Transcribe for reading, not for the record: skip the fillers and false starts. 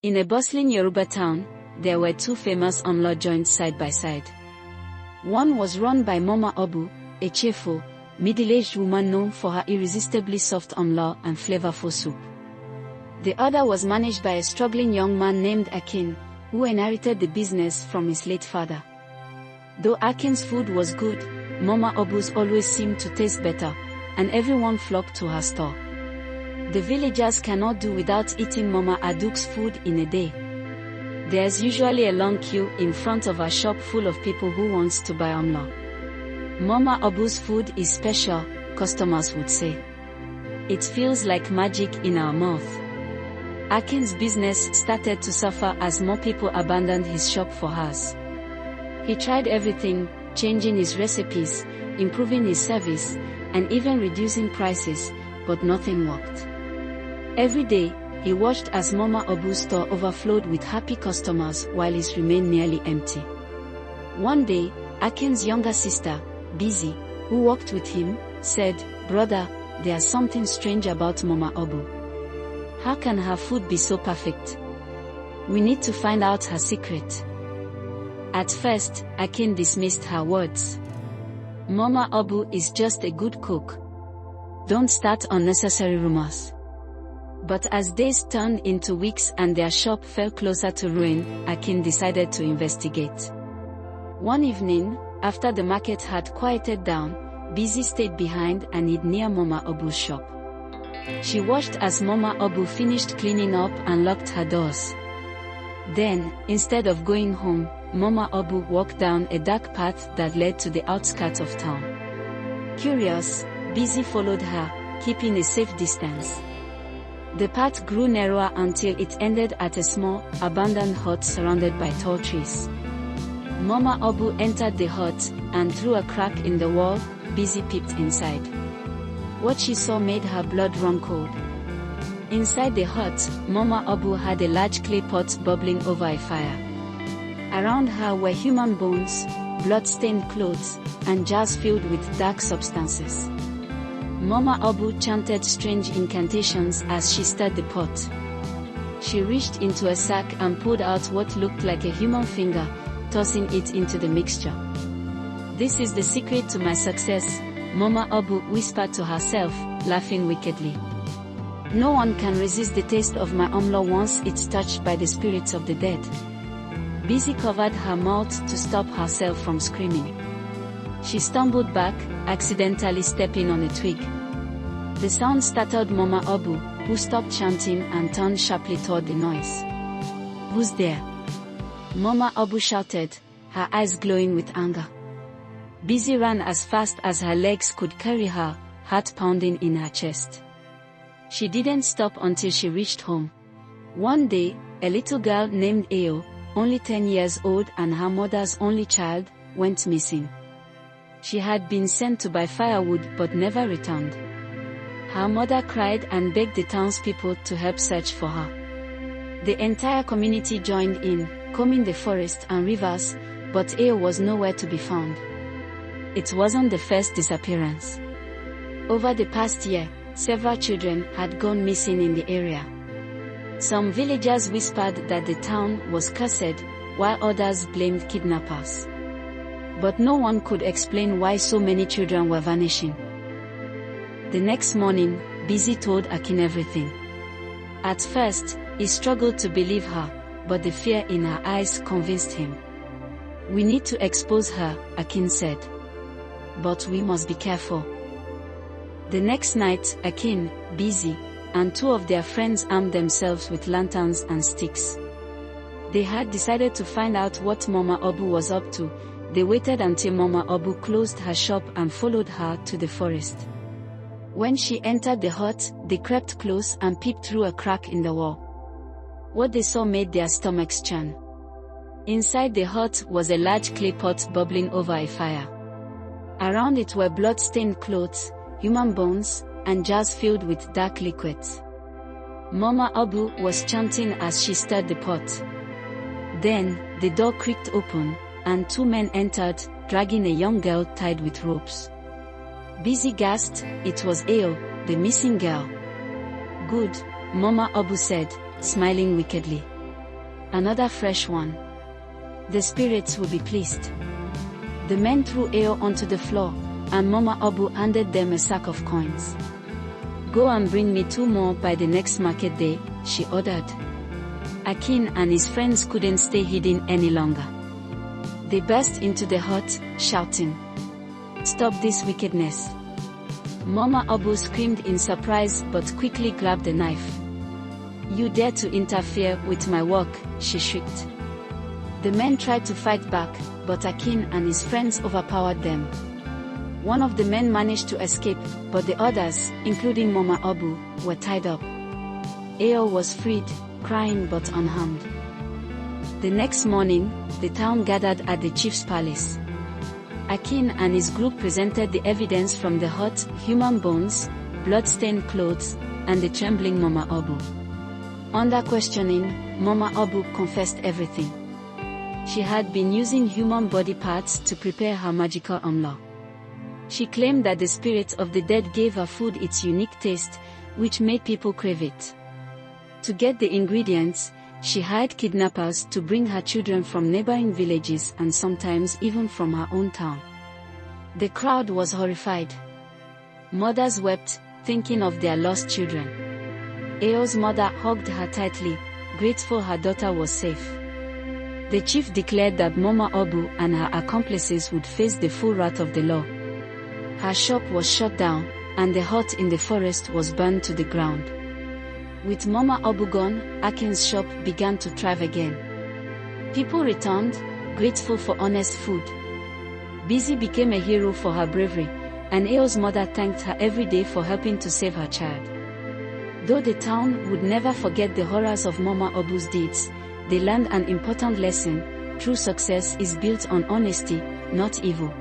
In a bustling Yoruba town, there were two famous Amala joints side by side. One was run by Mama Aduke, a cheerful, middle-aged woman known for her irresistibly soft Amala and flavorful soup. The other was managed by a struggling young man named Akin, who inherited the business from his late father. Though Akin's food was good, Mama Aduke's always seemed to taste better, and everyone flocked to her store. The villagers cannot do without eating Mama Aduke's food in a day. There's usually a long queue in front of her shop full of people who wants to buy Amala. Mama Aduke's food is special, customers would say. It feels like magic in our mouth. Akin's business started to suffer as more people abandoned his shop for hers. He tried everything, changing his recipes, improving his service, and even reducing prices, but nothing worked. Every day, he watched as Mama Aduke's store overflowed with happy customers while his remained nearly empty. One day, Akin's younger sister, Bisi, who worked with him, said, "Brother, there's something strange about Mama Aduke. How can her food be so perfect? We need to find out her secret." At first, Akin dismissed her words. "Mama Aduke is just a good cook. Don't start unnecessary rumors." But as days turned into weeks and their shop fell closer to ruin, Akin decided to investigate. One evening, after the market had quieted down, Bisi stayed behind and hid near Mama Aduke's shop. She watched as Mama Aduke finished cleaning up and locked her doors. Then, instead of going home, Mama Aduke walked down a dark path that led to the outskirts of town. Curious, Bisi followed her, keeping a safe distance. The path grew narrower until it ended at a small, abandoned hut surrounded by tall trees. Mama Aduke entered the hut, and through a crack in the wall, Bisi peeped inside. What she saw made her blood run cold. Inside the hut, Mama Aduke had a large clay pot bubbling over a fire. Around her were human bones, blood-stained clothes, and jars filled with dark substances. Mama Aduke chanted strange incantations as she stirred the pot. She reached into a sack and pulled out what looked like a human finger, tossing it into the mixture. "This is the secret to my success," Mama Aduke whispered to herself, laughing wickedly. "No one can resist the taste of my Amala once it's touched by the spirits of the dead." Bisi covered her mouth to stop herself from screaming. She stumbled back, accidentally stepping on a twig. The sound startled Mama Aduke, who stopped chanting and turned sharply toward the noise. "Who's there?" Mama Aduke shouted, her eyes glowing with anger. Bisi ran as fast as her legs could carry her, heart pounding in her chest. She didn't stop until she reached home. One day, a little girl named Ayo, only 10 years old and her mother's only child, went missing. She had been sent to buy firewood but never returned. Her mother cried and begged the townspeople to help search for her. The entire community joined in, combing the forest and rivers, but Ayo was nowhere to be found. It wasn't the first disappearance. Over the past year, several children had gone missing in the area. Some villagers whispered that the town was cursed, while others blamed kidnappers. But no one could explain why so many children were vanishing. The next morning, Bisi told Akin everything. At first, he struggled to believe her, but the fear in her eyes convinced him. "We need to expose her," Akin said. "But we must be careful." The next night, Akin, Bisi, and two of their friends armed themselves with lanterns and sticks. They had decided to find out what Mama Aduke was up to. They waited until Mama Aduke closed her shop and followed her to the forest. When she entered the hut, they crept close and peeped through a crack in the wall. What they saw made their stomachs churn. Inside the hut was a large clay pot bubbling over a fire. Around it were blood-stained clothes, human bones, and jars filled with dark liquids. Mama Aduke was chanting as she stirred the pot. Then, the door creaked open, and two men entered, dragging a young girl tied with ropes. Bisi gasped. It was Ayo, the missing girl. "Good," Mama Aduke said, smiling wickedly. another fresh one. The spirits will be pleased. The men threw Ao onto the floor, and Mama Abu handed them a sack of coins. Go and bring me 2 more by the next market day, she ordered. Akin and his friends couldn't stay hidden any longer. They burst into the hut, shouting, "Stop this wickedness!" Mama Abu screamed in surprise but quickly grabbed the knife. "You dare to interfere with my work," she shrieked. The men tried to fight back, but Akin and his friends overpowered them. One of the men managed to escape, but the others, including Mama Abu, were tied up. Ao was freed, crying but unharmed. The next morning, the town gathered at the chief's palace. Akin and his group presented the evidence from the hut: human bones, blood-stained clothes, and the trembling Mama Abu. Under questioning, Mama Abu confessed everything. She had been using human body parts to prepare her magical amla. She claimed that the spirits of the dead gave her food its unique taste, which made people crave it. To get the ingredients, she hired kidnappers to bring her children from neighboring villages and sometimes even from her own town. The crowd was horrified. Mothers wept, thinking of their lost children. Ao's mother hugged her tightly, grateful her daughter was safe. The chief declared that Mama Abu and her accomplices would face the full wrath of the law. Her shop was shut down, and the hut in the forest was burned to the ground. With Mama Abu gone, Akin's shop began to thrive again. People returned, grateful for honest food. Bisi became a hero for her bravery, and Ao's mother thanked her every day for helping to save her child. Though the town would never forget the horrors of Mama Abu's deeds, they learned an important lesson: true success is built on honesty, not evil.